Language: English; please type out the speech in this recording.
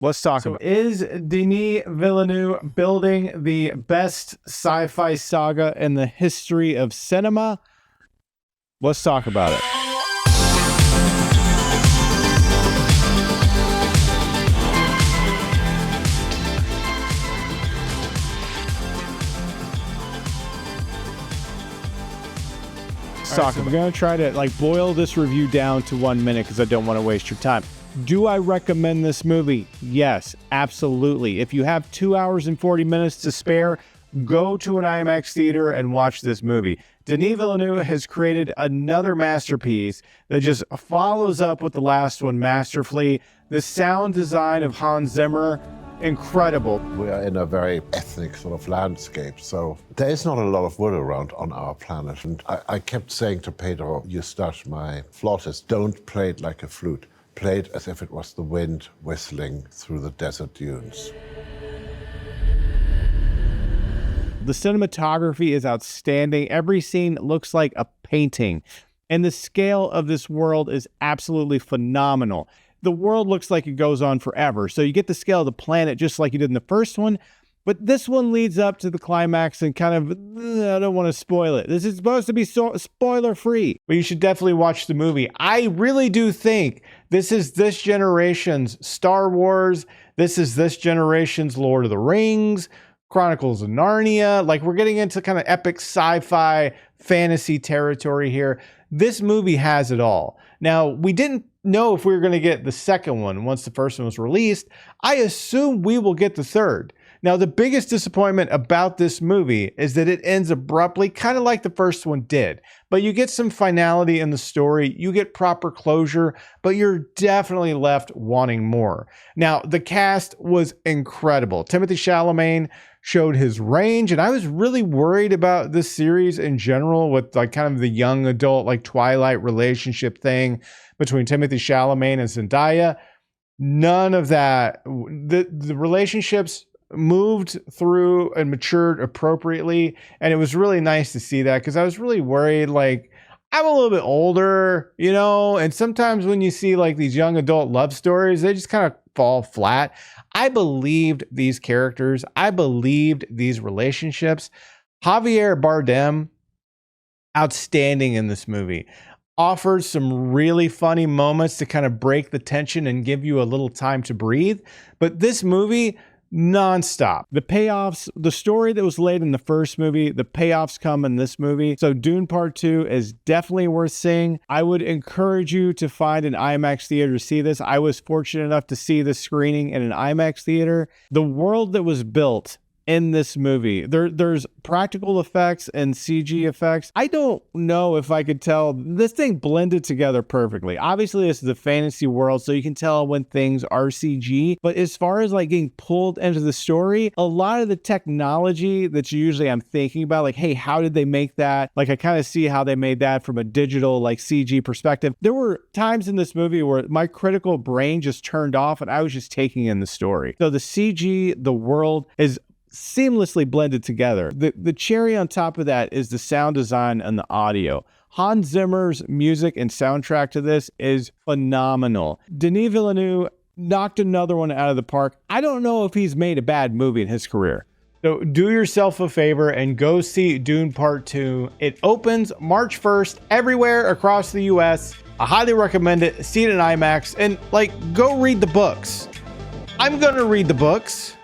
Let's talk about it. Is Denis Villeneuve building the best sci-fi saga in the history of cinema? Let's talk about it. So we're going to try to boil this review down to 1 minute because I don't want to waste your time. Do I recommend this movie? Yes, absolutely. If you have 2 hours and 40 minutes to spare, go to an IMAX theater and watch this movie. Denis Villeneuve has created another masterpiece that just follows up with the last one masterfully. The sound design of Hans Zimmer, incredible. We are in a very ethnic sort of landscape, so there is not a lot of wood around on our planet. And I kept saying to Pedro, Eustache, my flautist, don't play it like a flute. Play it as if it was the wind whistling through the desert dunes. The cinematography is outstanding. Every scene looks like a painting. And the scale of this world is absolutely phenomenal. The world looks like it goes on forever. So you get the scale of the planet just like you did in the first one. But this one leads up to the climax and kind of, I don't want to spoil it. This is supposed to be spoiler free. But you should definitely watch the movie. I really do think this is this generation's Star Wars. This is this generation's Lord of the Rings, Chronicles of Narnia. We're getting into kind of epic sci-fi fantasy territory here. This movie has it all. Now, we didn't know if we were going to get the second one once the first one was released. I assume we will get the third. Now, the biggest disappointment about this movie is that it ends abruptly, kind of like the first one did. But you get some finality in the story, you get proper closure, but you're definitely left wanting more. Now, the cast was incredible. Timothée Chalamet showed his range, and I was really worried about this series in general with kind of the young adult, Twilight relationship thing between Timothée Chalamet and Zendaya. None of that. The relationships moved through and matured appropriately, and it was really nice to see that because I was really worried. I'm a little bit older, and sometimes when you see these young adult love stories, they just kind of fall flat. I believed these characters. I believed these relationships. Javier Bardem, outstanding in this movie. Offers some really funny moments to kind of break the tension and give you a little time to breathe. But this movie, nonstop. The payoffs, the story that was laid in the first movie, the payoffs come in this movie. So Dune Part 2 is definitely worth seeing. I would encourage you to find an IMAX theater to see this. I was fortunate enough to see this screening in an IMAX theater. The world that was built in this movie, there's practical effects and CG effects. I don't know if I could tell. This thing blended together perfectly. Obviously, this is a fantasy world, so you can tell when things are CG. But as far as getting pulled into the story, a lot of the technology that I'm thinking about, hey, how did they make that? I kind of see how they made that from a digital CG perspective. There were times in this movie where my critical brain just turned off and I was just taking in the story. So the CG, the world is seamlessly blended together. The cherry on top of that is the sound design and the audio. Hans Zimmer's music and soundtrack to this is phenomenal. Denis Villeneuve knocked another one out of the park. I don't know if he's made a bad movie in his career. So do yourself a favor and go see Dune Part 2. It opens March 1st everywhere across the US. I highly recommend it. See it in IMAX and go read the books. I'm gonna read the books.